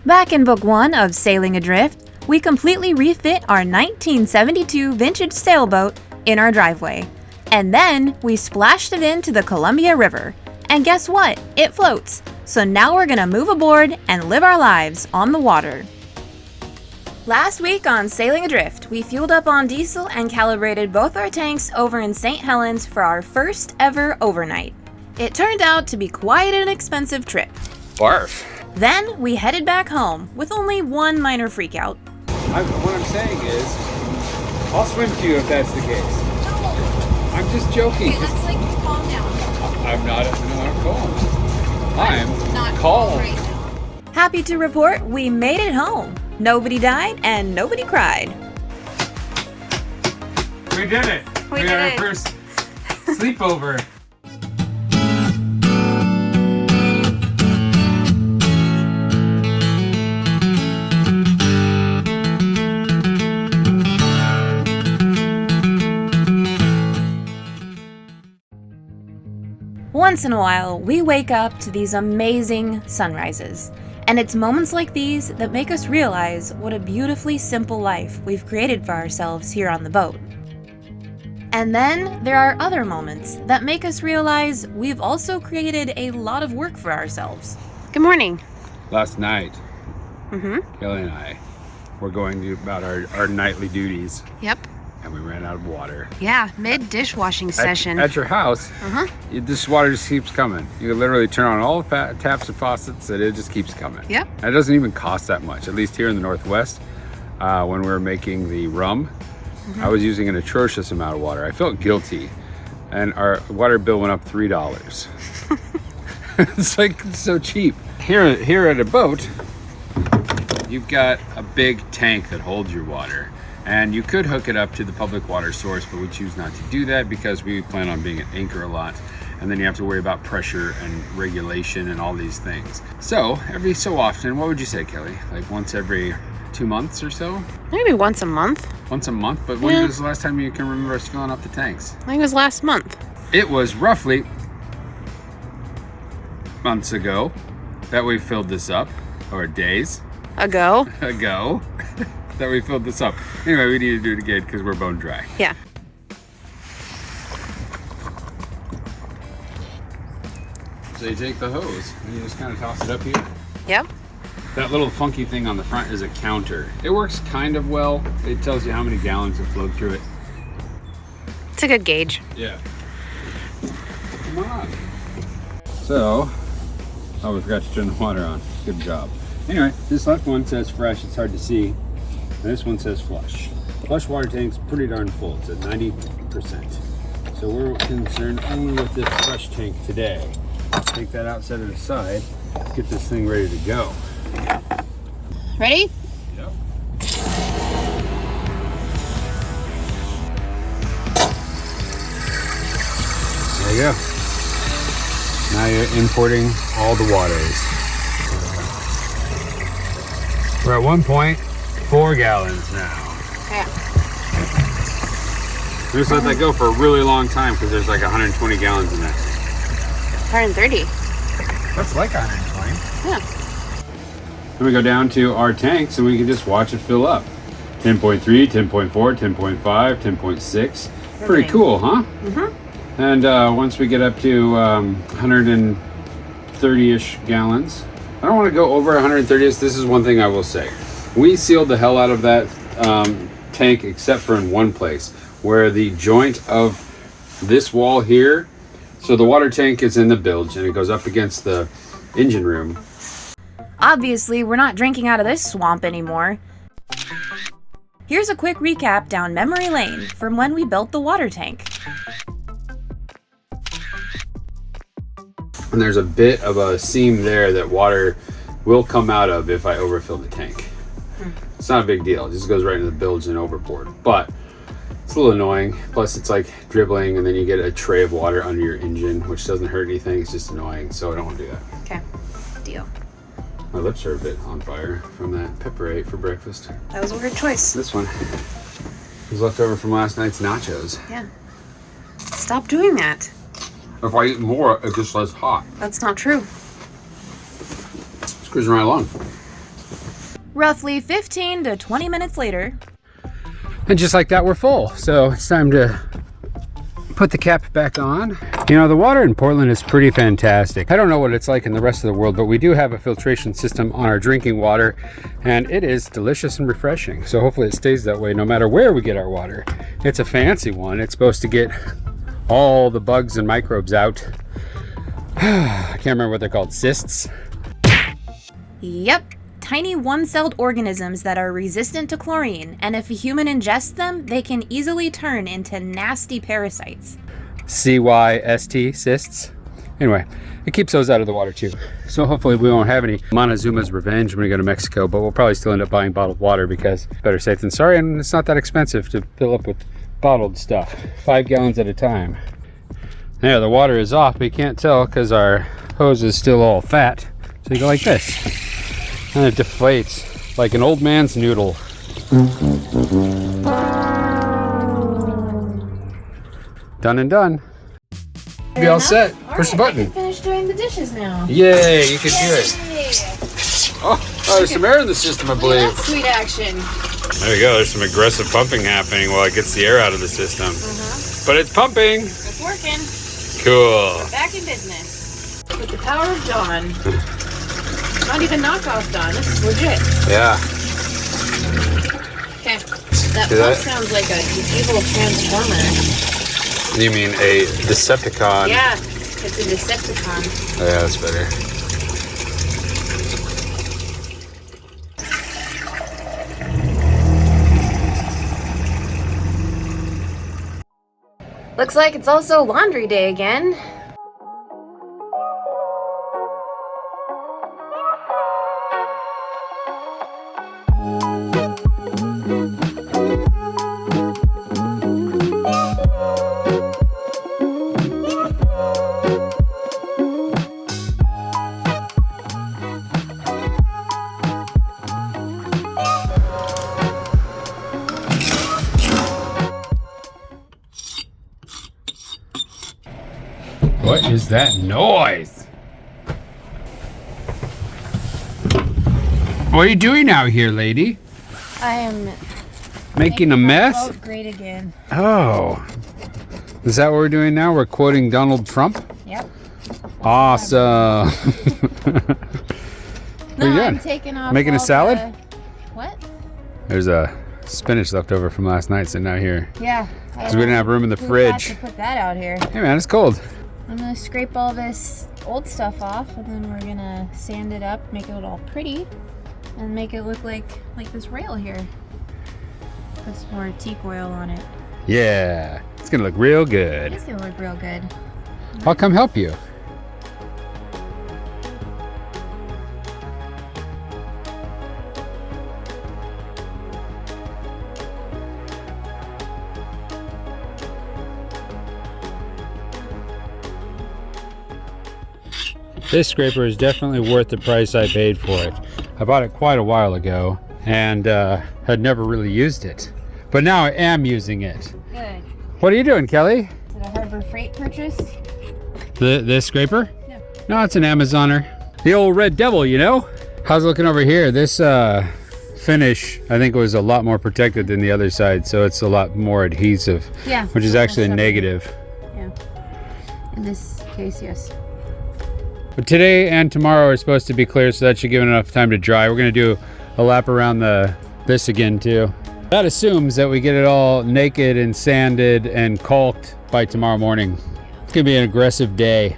Back in book 1 of Sailing Adrift, we completely refit our 1972 vintage sailboat in our driveway. And then we splashed it into the Columbia River. And guess what? It floats. So now we're gonna move aboard and live our lives on the water. Last week on Sailing Adrift, we fueled up on diesel and calibrated both our tanks over in St. Helens for our first ever overnight. It turned out to be quite an expensive trip. Barf. Then we headed back home with only one minor freakout. What I'm saying is, I'll swim to you if that's the case. I'm just joking. Okay, let's calm down. I'm not calm. I'm Not calm. right now. Happy to report we made it home. Nobody died and nobody cried. We did it. We did got it. our first sleepover. Once in a while, we wake up to these amazing sunrises. And it's moments like these that make us realize what a beautifully simple life we've created for ourselves here on the boat. And then there are other moments that make us realize we've also created a lot of work for ourselves. Good morning. Last night, Kelly and I were going about our nightly duties, Yep. and we ran out of water. Yeah, mid-dishwashing session. At your house, this water just keeps coming. You can literally turn on all the taps and faucets, and it just keeps coming. Yep. And it doesn't even cost that much, at least here in the Northwest. When we were making the rum, I was using an atrocious amount of water. I felt guilty, and our water bill went up $3. It's like so cheap. Here at a boat, you've got a big tank that holds your water. And you could hook it up to the public water source, but we choose not to do that because we plan on being at anchor a lot. And then you have to worry about pressure and regulation and all these things. So every so often, what would you say, Kelly? Like once every 2 months or so? Maybe once a month. Once a month? But when was the last time you can remember us filling up the tanks? I think it was last month. It was roughly months ago that we filled this up, or days Ago. that we filled this up. Anyway, we need to do it again because we're bone dry. Yeah. So you take the hose and you just kind of toss it up here. Yep. That little funky thing on the front is a counter. It works kind of well. It tells you how many gallons have flowed through it. It's a good gauge. Yeah. Come on. So, we forgot to turn the water on. Good job. Anyway, this left one says fresh. It's hard to see. And this one says flush. Flush water tank's pretty darn full. It's at 90%. So we're concerned only with this fresh tank today. Take that out, set it aside, get this thing ready to go. Ready? Yep. There you go. Now you're importing all the waters. We're at 1.4 gallons now. Yeah. We just let that go for a really long time because there's like 120 gallons in that. 130. That's like 120. Yeah. Then we go down to our tanks and we can just watch it fill up. 10.3, 10.4, 10.5, 10.6. Pretty cool, huh? And once we get up to 130-ish gallons, I don't want to go over 130. This is one thing I will say. We sealed the hell out of that tank except for in one place where the joint of this wall here, so the water tank is in the bilge and it goes up against the engine room. Obviously, we're not drinking out of this swamp anymore. Here's a quick recap down memory lane from when we built the water tank. And there's a bit of a seam there that water will come out of if I overfill the tank. It's not a big deal. It just goes right into the bilge and overboard. But it's a little annoying. Plus it's like dribbling and then you get a tray of water under your engine, which doesn't hurt anything. It's just annoying. So I don't want to do that. Okay. Deal. My lips are a bit on fire from that pepper I ate for breakfast. That was a weird choice. This one was left over from last night's nachos. Yeah. Stop doing that. If I eat more, it gets less hot. That's not true. It's cruising right along. Roughly 15 to 20 minutes later. And just like that, we're full. So it's time to put the cap back on. You know, the water in Portland is pretty fantastic. I don't know what it's like in the rest of the world, but we do have a filtration system on our drinking water, and it is delicious and refreshing. So hopefully it stays that way no matter where we get our water. It's a fancy one. It's supposed to get all the bugs and microbes out. I can't remember what they're called, cysts? Yep, tiny one-celled organisms that are resistant to chlorine, and if a human ingests them, they can easily turn into nasty parasites. CYST, cysts. Anyway, it keeps those out of the water too. So hopefully we won't have any Montezuma's revenge when we go to Mexico, but we'll probably still end up buying bottled water because better safe than sorry, and it's not that expensive to fill up with bottled stuff. 5 gallons at a time. There, the water is off, but you can't tell because our hose is still all fat. So you go like this, and it deflates like an old man's noodle. Done and done. Be all set. Push the button. I can finish doing the dishes now. Yay, you can do it. Oh, there's some air in the system, I believe. Sweet action. There you go. There's some aggressive pumping happening while it gets the air out of the system. But it's pumping. It's working. Cool. Back in business. With the power of Dawn. Not even knockoff Dawn. This is legit. Yeah. Okay. That pump sounds like an evil transformer. You mean a Decepticon? Yeah, it's a Decepticon. Oh, yeah, that's better. Looks like it's also laundry day again. What is that noise? What are you doing out here, lady? I am making a mess? boat great again. Oh. Is that what we're doing now? We're quoting Donald Trump? Yep. Awesome. What are you doing? I'm taking off making a salad? What? There's a spinach left over from last night sitting out here. Yeah. Because we didn't have room in the fridge. To put that out here. Hey man, it's cold. I'm gonna scrape all this old stuff off, and then we're gonna sand it up, make it all pretty, and make it look like this rail here. Put some more teak oil on it. Yeah, it's gonna look real good. It's gonna look real good. I'll come help you. This scraper is definitely worth the price I paid for it. I bought it quite a while ago and had never really used it. But now I am using it. Good. What are you doing, Kelly? Is it a Harbor Freight purchase? This scraper? No. No, it's an Amazoner. The old Red Devil, you know? How's it looking over here? This finish, I think, was a lot more protected than the other side, so it's a lot more adhesive. Yeah. Which is actually a negative. Yeah. In this case, yes. But today and tomorrow are supposed to be clear, so that should give it enough time to dry. We're gonna do a lap around this again too. That assumes that we get it all naked and sanded and caulked by tomorrow morning. It's gonna be an aggressive day.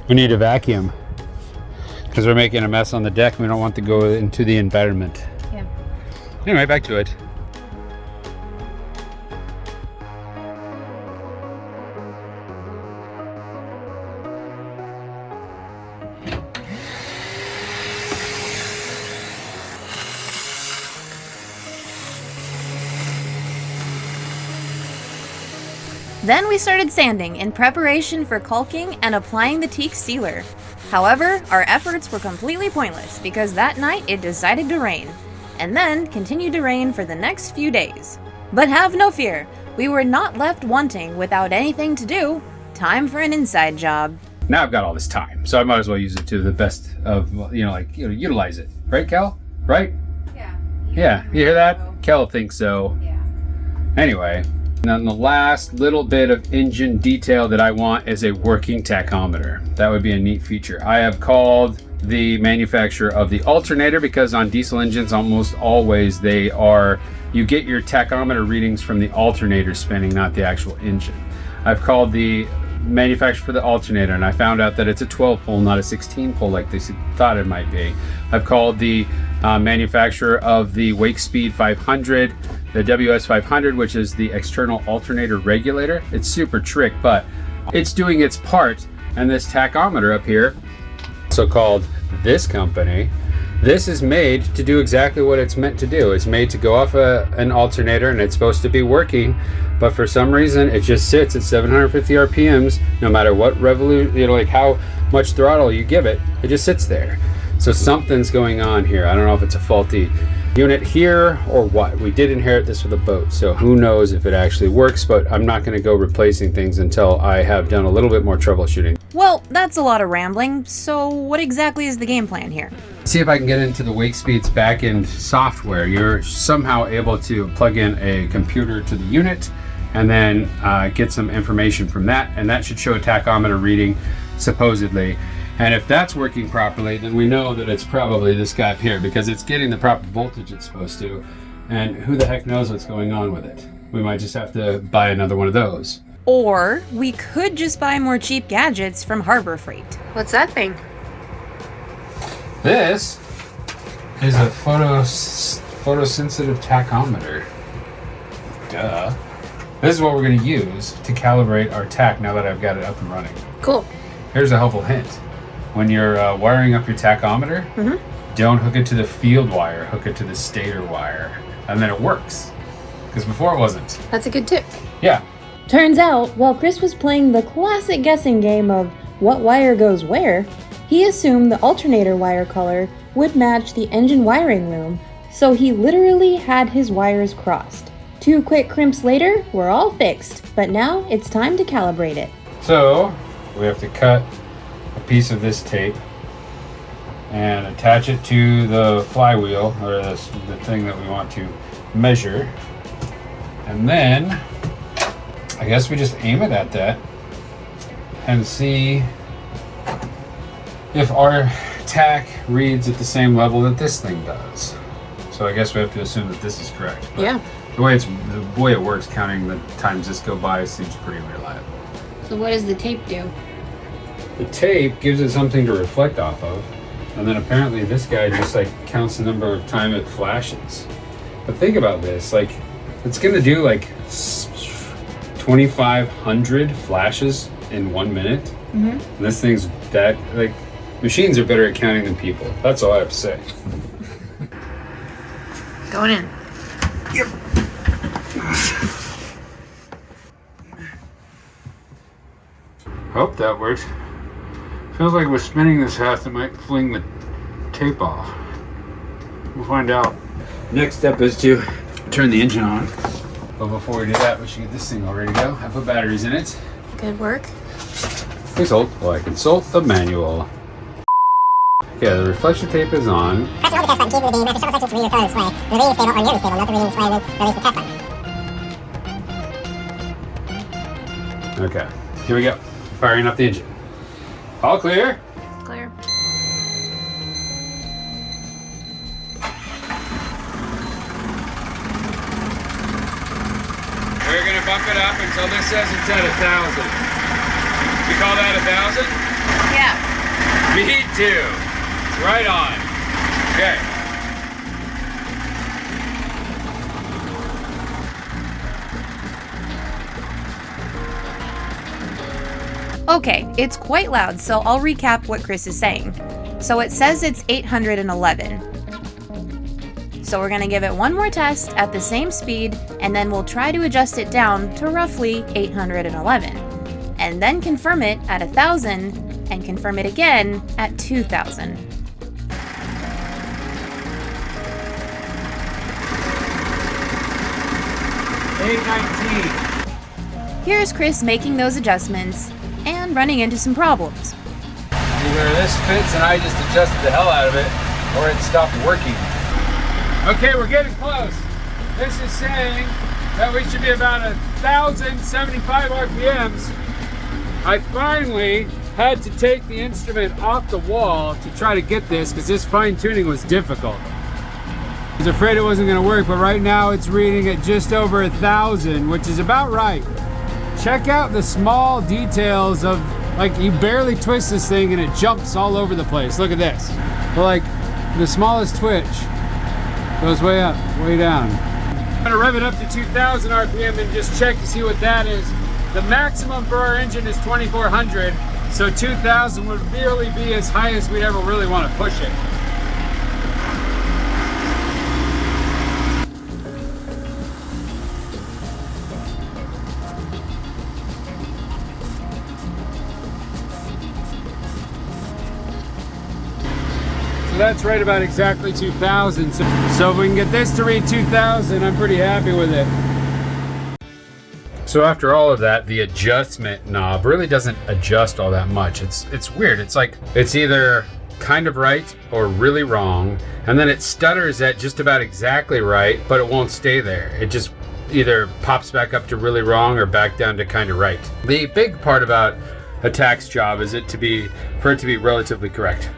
We need a vacuum because we're making a mess on the deck. We don't want to go into the environment. Yeah. Anyway, back to it. Then we started sanding in preparation for caulking and applying the teak sealer. However, our efforts were completely pointless because that night it decided to rain, and then continued to rain for the next few days. But have no fear, we were not left wanting without anything to do. Time for an inside job. Now I've got all this time, so I might as well use it to the best of, utilize it. Right, Kel? Right? Yeah. Yeah, you hear that? Kel thinks so. Yeah. Anyway, then the last little bit of engine detail that I want is a working tachometer. That would be a neat feature. I have called the manufacturer of the alternator because on diesel engines, almost always you get your tachometer readings from the alternator spinning, not the actual engine. I've called the manufacturer for the alternator and I found out that it's a 12 pole, not a 16 pole like they thought it might be. I've called the manufacturer of the Wake Speed 500, the WS 500, which is the external alternator regulator. It's super trick, but it's doing its part. And this tachometer up here, so-called this company, this is made to do exactly what it's meant to do. It's made to go off an alternator and it's supposed to be working, but for some reason it just sits at 750 RPMs no matter what revolution, like how much throttle you give it, it just sits there. So something's going on here. I don't know if it's a faulty unit here or what. We did inherit this with a boat, so who knows if it actually works, but I'm not going to go replacing things until I have done a little bit more troubleshooting. Well, that's a lot of rambling, so what exactly is the game plan here? See if I can get into the Wakespeed's backend software. You're somehow able to plug in a computer to the unit and then get some information from that, and that should show a tachometer reading, supposedly. And if that's working properly, then we know that it's probably this guy up here because it's getting the proper voltage it's supposed to. And who the heck knows what's going on with it? We might just have to buy another one of those. Or we could just buy more cheap gadgets from Harbor Freight. What's that thing? This is a photosensitive tachometer. Duh. This is what we're going to use to calibrate our tach now that I've got it up and running. Cool. Here's a helpful hint. When you're wiring up your tachometer, don't hook it to the field wire, hook it to the stator wire, and then it works. Because before it wasn't. That's a good tip. Yeah. Turns out, while Chris was playing the classic guessing game of what wire goes where, he assumed the alternator wire color would match the engine wiring loom, so he literally had his wires crossed. 2 quick crimps later, we're all fixed, but now it's time to calibrate it. So, we have to cut a piece of this tape and attach it to the flywheel, or the thing that we want to measure. And then, I guess we just aim it at that and see if our tach reads at the same level that this thing does. So I guess we have to assume that this is correct. But Yeah. the way it works, counting the times this go by, seems pretty reliable. So what does the tape do? The tape gives it something to reflect off of, and then apparently this guy just like counts the number of time it flashes. But think about this, like it's gonna do like 2,500 flashes in 1 minute. And this thing's that, like, machines are better at counting than people. That's all I have to say. Going in. Hope that works. Feels like with spinning this fast, it might fling the tape off. We'll find out. Next step is to turn the engine on. But before we do that, we should get this thing all ready to go. I put batteries in it. Good work. Please hold while I consult the manual. Okay, the reflection tape is on. Press and hold the test button, keep the match the shuffle section to read your color display. The reading stable or nearly stable, note the reading display, and then release the test button. Okay, here we go. Firing up the engine. All clear. Clear. We're gonna bump it up until this says it's at 1,000. You call that 1,000? Yeah. Me too. It's right on. Okay. Okay, it's quite loud, so I'll recap what Chris is saying. So it says it's 811. So we're gonna give it one more test at the same speed, and then we'll try to adjust it down to roughly 811. And then confirm it at 1,000, and confirm it again at 2,000. $819. Here's Chris making those adjustments, and running into some problems. Either this fits and I just adjusted the hell out of it, or it stopped working. Okay, we're getting close. This is saying that we should be about 1,075 RPMs. I finally had to take the instrument off the wall to try to get this because this fine tuning was difficult. I was afraid it wasn't going to work, but right now it's reading at just over 1,000, which is about right. Check out the small details of, like, you barely twist this thing and it jumps all over the place. Look at this. But like the smallest twitch goes way up, way down. I'm gonna rev it up to 2,000 RPM and just check to see what that is. The maximum for our engine is 2,400, so 2,000 would really be as high as we'd ever really want to push it. That's right about exactly 2,000. So if we can get this to read 2,000, I'm pretty happy with it. So after all of that, the adjustment knob really doesn't adjust all that much. It's weird. It's like, it's either kind of right or really wrong. And then it stutters at just about exactly right, but it won't stay there. It just either pops back up to really wrong or back down to kind of right. The big part about a tax job is for it to be relatively correct.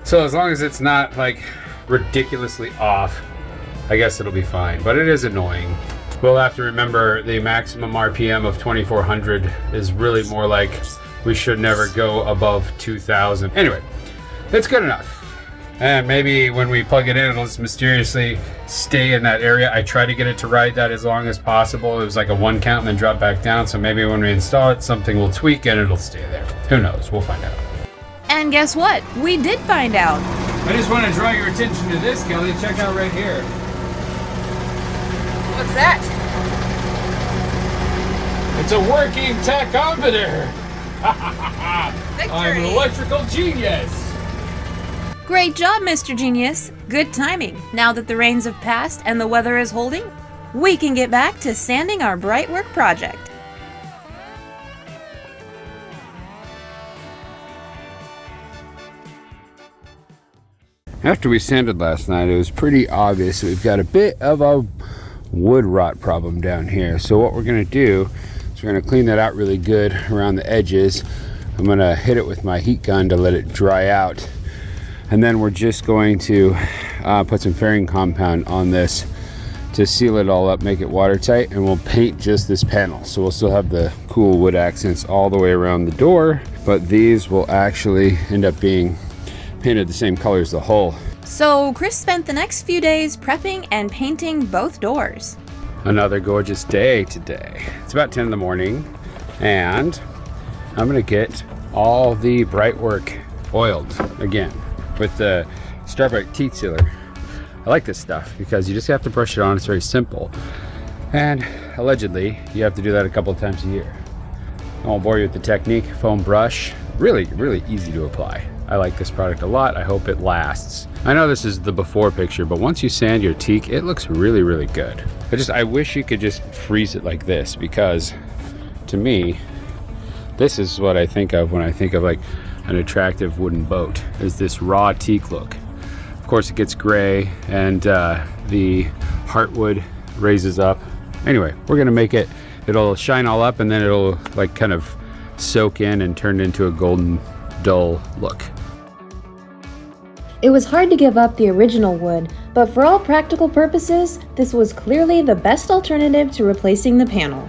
So as long as it's not like ridiculously off, I guess it'll be fine, but it is annoying. We'll have to remember the maximum RPM of 2,400 is really more like we should never go above 2,000. Anyway, it's good enough. And maybe when we plug it in, it'll just mysteriously stay in that area. I try to get it to ride that as long as possible. It was like a 1 count and then drop back down. So maybe when we install it, something will tweak and it'll stay there. Who knows? We'll find out. And guess what? We did find out. I just want to draw your attention to this, Kelly. Check out right here. What's that? It's a working tachometer. I'm an electrical genius. Great job, Mr. Genius. Good timing. Now that the rains have passed and the weather is holding, we can get back to sanding our Brightwork project. After we sanded last night, it was pretty obvious that we've got a bit of a wood rot problem down here. So what we're gonna do is we're gonna clean that out really good around the edges. I'm gonna hit it with my heat gun to let it dry out. And then we're just going to put some fairing compound on this to seal it all up, make it watertight, and we'll paint just this panel. So we'll still have the cool wood accents all the way around the door, but these will actually end up being painted the same color as the hull. So Chris spent the next few days prepping and painting both doors. Another gorgeous day today. It's about 10 in the morning and I'm gonna get all the Brightwork oiled again with the Starbright teeth sealer. I like this stuff because you just have to brush it on. It's very simple. And allegedly you have to do that a couple of times a year. I won't bore you with the technique. Foam brush, really, really easy to apply. I like this product a lot. I hope it lasts. I know this is the before picture, but once you sand your teak, it looks really, really good. I wish you could just freeze it like this, because to me, this is what I think of when I think of like an attractive wooden boat, is this raw teak look. Of course it gets gray and the heartwood raises up. Anyway, we're gonna make it, it'll shine all up and then it'll like kind of soak in and turn into a golden dull look. It was hard to give up the original wood, but for all practical purposes, this was clearly the best alternative to replacing the panel.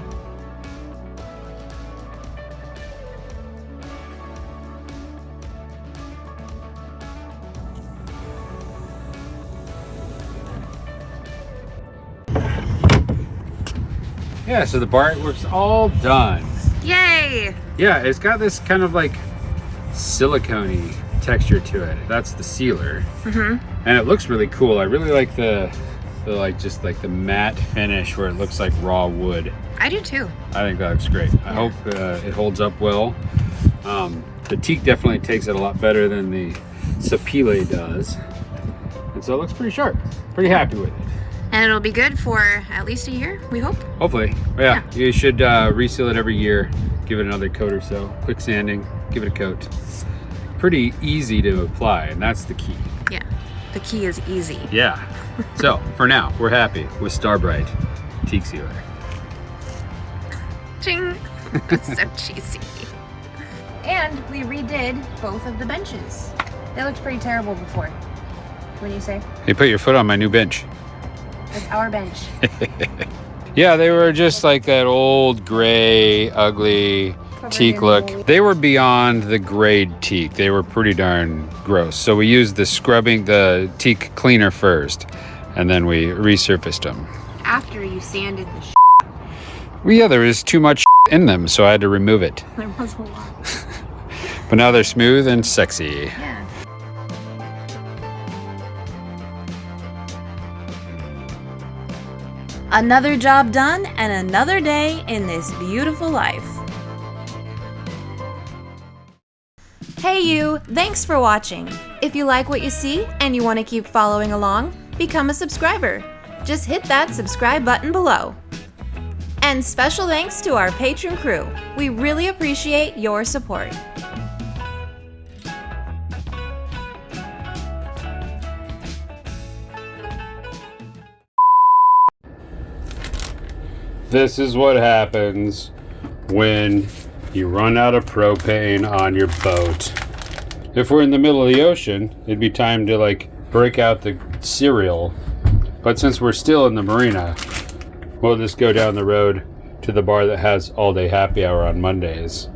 Yeah, so the Brightwork's all done. Yay! Yeah, it's got this kind of like silicone-y texture to it. That's the sealer. And it looks really cool. I really like the like just like the matte finish where it looks like raw wood. I do too. I think that looks great. I hope it holds up well. The teak definitely takes it a lot better than the sapele does. And so it looks pretty sharp. Pretty happy with it. And it'll be good for at least a year, we hope. Hopefully. Yeah. You should reseal it every year give it another coat or so. Quick sanding, give it a coat. Pretty easy to apply, and that's the key. Yeah, the key is easy. Yeah. So for now, we're happy with Starbright Teak Sealer. Ching! So cheesy. And we redid both of the benches. They looked pretty terrible before. What do you say? Hey, put your foot on my new bench. It's our bench. Yeah, they were just like that old gray, ugly teak look. They were beyond the grade teak. They were pretty darn gross. So we used the teak cleaner first, and then we resurfaced them. After you sanded the Well, yeah, there was too much in them, so I had to remove it. there was a lot. But now they're smooth and sexy. Yeah. Another job done and another day in this beautiful life. Hey you, thanks for watching. If you like what you see and you want to keep following along, become a subscriber. Just hit that subscribe button below. And special thanks to our Patreon crew. We really appreciate your support. This is what happens when you run out of propane on your boat. If we're in the middle of the ocean, it'd be time to like break out the cereal. But since we're still in the marina, we'll just go down the road to the bar that has all-day happy hour on Mondays.